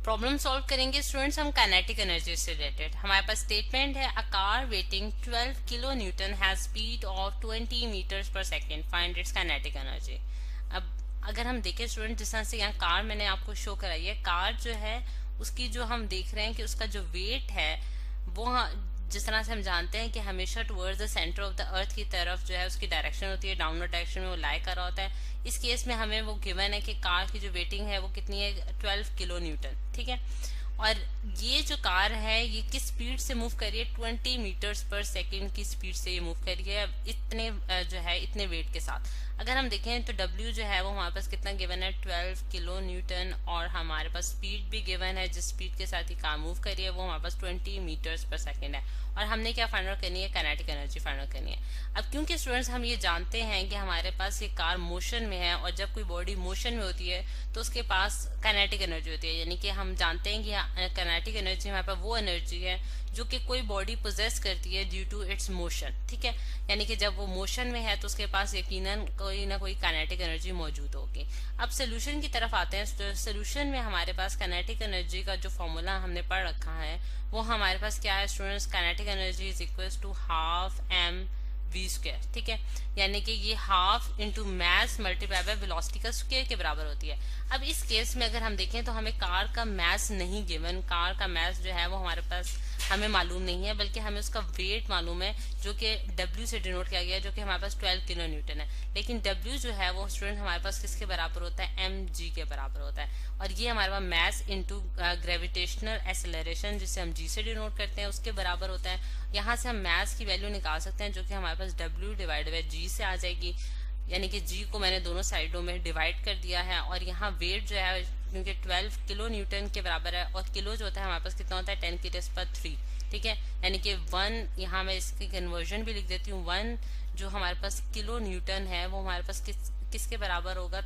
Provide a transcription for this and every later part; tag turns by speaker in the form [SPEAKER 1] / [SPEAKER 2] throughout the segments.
[SPEAKER 1] Problem solve करेंगे students हम kinetic energy से रिलेटेड। हमारे पास स्टेटमेंट है, a car weighting 12 kilo newton has speed of 20 metres per second, find its kinetic energy. अब अगर हम देखें स्टूडेंट, जिस तरह से यहाँ कार मैंने आपको शो कराई है, कार जो है उसकी जो हम देख रहे हैं कि उसका जो वेट है वो जिस तरह से हम जानते हैं कि हमेशा towards the centre of the earth की तरफ जो है उसकी डायरेक्शन होती है, डाउनवर्ड डायरेक्शन में वो लाई कर रहा होता है। इस केस में हमें वो गिवन है कि कार की जो वेटिंग है वो कितनी है, 12 किलो न्यूटन। ठीक है, और ये जो कार है ये किस स्पीड से मूव कर रही है, 20 मीटर्स पर सेकेंड की स्पीड से ये मूव कर रही है, इतने जो है इतने वेट के साथ। अगर हम देखें तो W जो है वो हमारे पास कितना गिवन है, 12 किलो न्यूटन, और हमारे पास स्पीड भी गिवन है, जिस स्पीड के साथ ये कार मूव कर रही है वो हमारे पास 20 मीटर्स पर सेकेंड है। और हमने क्या फाइंड आउट करनी है, काइनेटिक एनर्जी फाइंड आउट करनी है। अब क्योंकि स्टूडेंट्स हम ये जानते हैं कि हमारे पास ये कार मोशन में है, और जब कोई बॉडी मोशन में होती है तो उसके पास काइनेटिक एनर्जी होती है, यानी कि हम जानते हैं कि काइनेटिक एनर्जी हमारे पास वो एनर्जी है जो कि कोई बॉडी पोजेस करती है ड्यू टू इट्स मोशन। ठीक है, यानी कि जब वो मोशन में है तो उसके पास यकीनन कोई ना कोई काइनेटिक एनर्जी मौजूद होगी। अब सोल्यूशन की तरफ आते हैं। तो सोल्यूशन में हमारे पास काइनेटिक एनर्जी का जो फॉर्मूला हमने पढ़ रखा है वो हमारे पास क्या है students, kinetic energy is equal to half m v square. ठीक है, यानी कि ये half into mass multiply by velocity का स्क्वायर के बराबर होती है। अब इस केस में अगर हम देखें तो हमें कार का मैस नहीं गिवन, कार का मैस जो है वो हमारे पास हमें मालूम नहीं है, बल्कि हमें उसका वेट मालूम है जो कि W से डिनोट किया गया है, जो कि हमारे पास 12 किलो न्यूटन है। लेकिन W जो है वो स्टूडेंट हमारे पास किसके बराबर होता है, mg के बराबर होता है। और ये हमारे पास मैस इंटू ग्रेविटेशनल एक्सेलरेशन जिसे हम g से डिनोट करते हैं उसके बराबर होता है। यहाँ से हम मैस की वैल्यू निकाल सकते हैं जो कि हमारे पास W डिवाइड बाय g से आ जाएगी, यानी कि g को मैंने दोनों साइडों में डिवाइड कर दिया है। और यहाँ वेट जो है क्योंकि 12 किलो न्यूटन के बराबर है, और किलो जो होता है हमारे पास कितना होता है, 10 की रेज़ पर 3। ठीक है, यानी कि 1, यहाँ मैं इसकी कन्वर्जन भी लिख देती हूँ, 1 जो हमारे पास किलो न्यूटन है वो हमारे पास किसके बराबर होगा,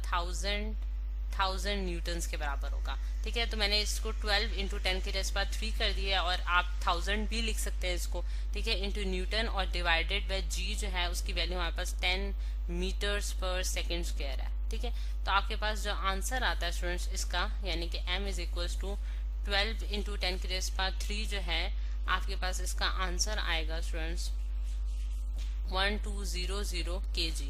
[SPEAKER 1] 1000 न्यूटन्स के बराबर होगा। ठीक है, तो मैंने इसको 12 इंटू 10 की रेज़ पर 3 कर दिया है, और आप 1000 भी लिख सकते हैं इसको। ठीक है, इंटू न्यूटन और डिवाइडेड बाय g जो है उसकी वैल्यू हमारे पास 10 मीटर्स पर सेकेंड स्क्वायर है। ठीक है, तो आपके पास जो आंसर आता है स्टूडेंट्स इसका, यानी कि m is equals to 12 into 10 की रेज़ पर 3 जो है आपके पास इसका आंसर आएगा स्टूडेंट्स 1200 kg।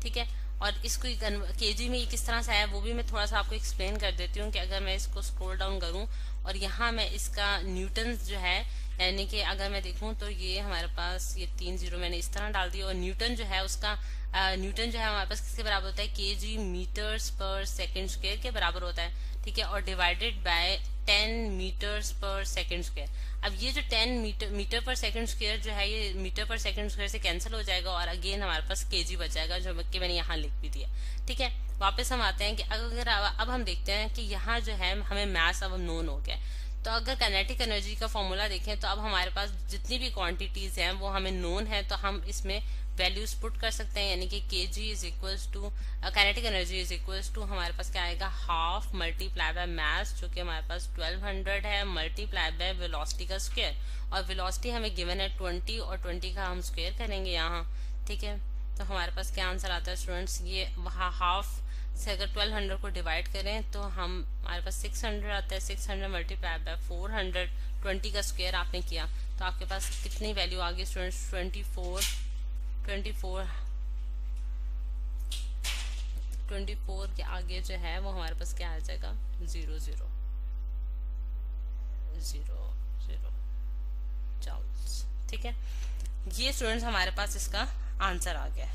[SPEAKER 1] ठीक है, और इसको kg में किस तरह से आया वो भी मैं थोड़ा सा आपको एक्सप्लेन कर देती हूँ कि अगर मैं इसको स्क्रॉल डाउन करूँ और यहाँ मैं इसका न्यूटन जो है, यानी कि अगर मैं देखूं तो ये हमारे पास ये 3 जीरो मैंने इस तरह डाल दिया, और न्यूटन जो है उसका न्यूटन जो है हमारे पास किसके बराबर होता है, kg metres per second square के बराबर होता है। ठीक है, और divided by 10 metres per second square. अब ये जो 10 मीटर पर सेकेंड स्क्वायर जो है ये मीटर पर सेकेंड स्क्वायर से कैंसिल हो जाएगा, और अगेन हमारे पास kg बच जाएगा जो कि मैंने यहाँ लिख भी दिया। ठीक है, वापस हम आते हैं कि अगर अब हम देखते हैं कि यहाँ जो है हमें मैस अब नोन हो गया। तो अगर काइनेटिक एनर्जी का फॉर्मूला देखें तो अब हमारे पास जितनी भी क्वांटिटीज हैं वो हमें नोन है, तो हम इसमें वैल्यूज पुट कर सकते हैं, यानी कि kg is equals to kinetic energy is equals to हमारे पास क्या आएगा, हाफ मल्टीप्लाई बाय मैस जो कि हमारे पास 1200 है, मल्टीप्लाई बाय वेलोसिटी का स्क्वायर, और वेलोसिटी हमें गिवन है 20, और 20 का हम स्क्वायर करेंगे यहाँ। ठीक है, तो हमारे पास क्या आंसर आता है स्टूडेंट्स, ये वहाँ हाफ से अगर 1200 को डिवाइड करें तो हमारे पास 600 आता है, 600 मल्टीप्लाई बाय 400, 20 का स्क्वायर आपने किया तो आपके पास कितनी वैल्यू आ गई स्टूडेंट्स, 24 के आगे जो है वो हमारे पास क्या आ जाएगा, 0 0 0 0 जूल्स। ठीक है, ये स्टूडेंट्स हमारे पास इसका आंसर आ गया है।